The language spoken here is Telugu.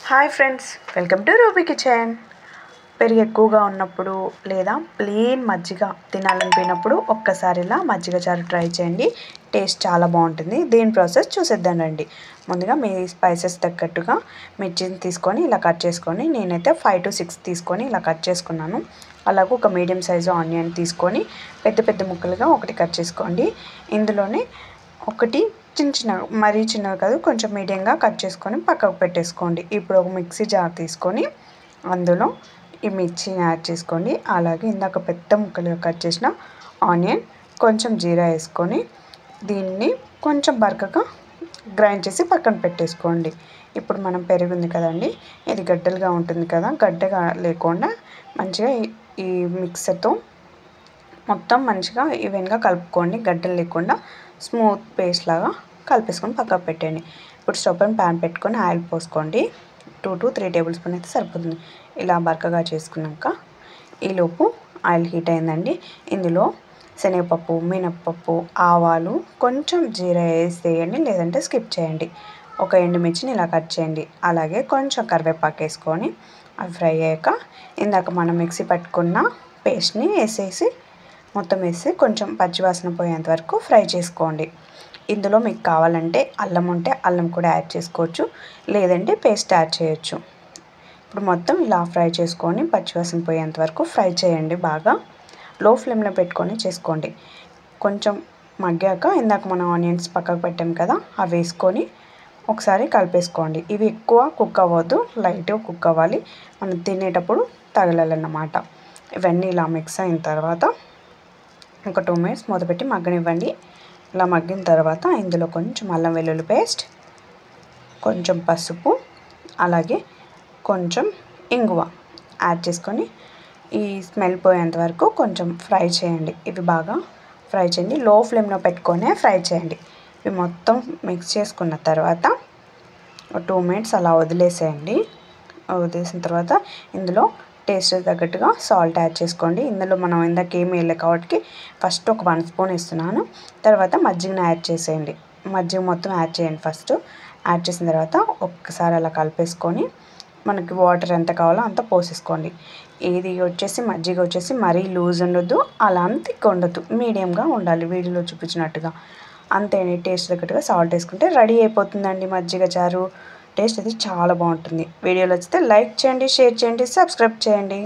Hi friends, welcome to ruby kitchen. పెరుగు ఎక్కువగా ఉన్నప్పుడు లేదా ప్లెయిన్ మజ్జిగ తినాలనిపినప్పుడు ఒక్కసారి ఇలా మజ్జిగ చారు ట్రై చేయండి. టేస్ట్ చాలా బాగుంటుంది. దీని ప్రాసెస్ చూసేద్దాం రండి. ముందుగా మీ స్పైసెస్ తగ్గట్టుగా మిర్చిని తీసుకొని ఇలా కట్ చేసుకొని, నేనైతే 5 to 6 తీసుకొని ఇలా కట్ చేసుకున్నాను. అలాగే ఒక మీడియం సైజు ఆనియన్ తీసుకొని పెద్ద పెద్ద ముక్కలుగా ఒకటి కట్ చేసుకోండి. ఇందులోనే ఒకటి చిన్నగా, మరీ చిన్నగా కాదు, కొంచెం మీడియంగా కట్ చేసుకొని పక్కకు పెట్టేసుకోండి. ఇప్పుడు ఒక మిక్సీ జార్ తీసుకొని అందులో ఈ మిర్చిని యాడ్ చేసుకోండి. అలాగే ఇందాక పెద్ద ముక్కలుగా కట్ చేసిన ఆనియన్, కొంచెం జీరా వేసుకొని దీన్ని కొంచెం బరకగా గ్రైండ్ చేసి పక్కన పెట్టేసుకోండి. ఇప్పుడు మనం పెరుగు ఉంది కదండి, ఇది గడ్డలుగా ఉంటుంది కదా, గడ్డగా లేకుండా మంచిగా ఈ మిక్సర్తో మొత్తం మంచిగా ఈవెన్గా కలుపుకోండి. గడ్డలు లేకుండా స్మూత్ పేస్ట్ లాగా కలిపేసుకొని పక్కకు పెట్టండి. ఇప్పుడు స్టవ్ పైన ప్యాన్ పెట్టుకొని ఆయిల్ పోసుకోండి. 2 to 3 టేబుల్ స్పూన్ అయితే సరిపోతుంది. ఇలా బరకగా చేసుకున్నాక ఈలోపు ఆయిల్ హీట్ అయిందండి. ఇందులో శనగపప్పు, మినప్పప్పు, ఆవాలు, కొంచెం జీరా వేసేయండి, లేదంటే స్కిప్ చేయండి. ఒక ఎండుమిర్చిని ఇలా కట్ చేయండి. అలాగే కొంచెం కరివేపాకు వేసుకొని అవి ఫ్రై అయ్యాక ఇందాక మనం మిక్సీ పట్టుకున్న పేస్ట్ని మొత్తం వేసి కొంచెం పచ్చివాసన పోయేంత వరకు ఫ్రై చేసుకోండి. ఇందులో మీకు కావాలంటే అల్లం ఉంటే అల్లం కూడా యాడ్ చేసుకోవచ్చు, లేదంటే పేస్ట్ యాడ్ చేయొచ్చు. ఇప్పుడు మొత్తం ఇలా ఫ్రై చేసుకొని పచ్చివాసన పోయేంత వరకు ఫ్రై చేయండి. బాగా లో ఫ్లేమ్లో పెట్టుకొని చేసుకోండి. కొంచెం మగ్గాక ఇందాక మనం ఆనియన్స్ పక్కకు పెట్టాం కదా, అవి వేసుకొని ఒకసారి కలిపేసుకోండి. ఇవి ఎక్కువ కుక్ అవ్వద్దు, లైట్గా కుక్ అవ్వాలి, మనం తినేటప్పుడు తగలాలన్నమాట. ఇవన్నీ ఇలా మిక్స్ అయిన తర్వాత ఒక 2 minutes మూత పెట్టి మగ్గనివ్వండి. ఇలా మగ్గిన తర్వాత ఇందులో కొంచెం అల్లం వెల్లుల్లి పేస్ట్, కొంచెం పసుపు, అలాగే కొంచెం ఇంగువ యాడ్ చేసుకొని ఈ స్మెల్ పోయేంత వరకు కొంచెం ఫ్రై చేయండి. ఇవి బాగా ఫ్రై చేయండి, లో ఫ్లేమ్లో పెట్టుకొని ఫ్రై చేయండి. ఇవి మొత్తం మిక్స్ చేసుకున్న తర్వాత 2 minutes అలా వదిలేసేయండి. వదిలేసిన తర్వాత ఇందులో టేస్ట్ తగ్గట్టుగా సాల్ట్ యాడ్ చేసుకోండి. ఇందులో మనం ఇందాక ఏమి వేయలేదు కాబట్టి ఫస్ట్ ఒక 1 స్పూన్ ఇస్తున్నాను. తర్వాత మజ్జిగను యాడ్ చేసేయండి. మజ్జిగ మొత్తం యాడ్ చేయండి. ఫస్ట్ యాడ్ చేసిన తర్వాత ఒక్కసారి అలా కలిపేసుకొని మనకి వాటర్ ఎంత కావాలో అంత పోసేసుకోండి. ఇది వచ్చేసి మజ్జిగ వచ్చేసి మరీ లూజ్ ఉండొద్దు, అలా అంత థిక్ ఉండొద్దు, మీడియంగా ఉండాలి. వీడియోలో చూపించినట్టుగా అంతే. టేస్ట్ తగ్గట్టుగా సాల్ట్ వేసుకుంటే రెడీ అయిపోతుందండి మజ్జిగ చారు. టేస్ట్ అయితే చాలా బాగుంటుంది. వీడియోలో వచ్చితే లైక్ చేయండి, షేర్ చేయండి, సబ్స్క్రైబ్ చేయండి.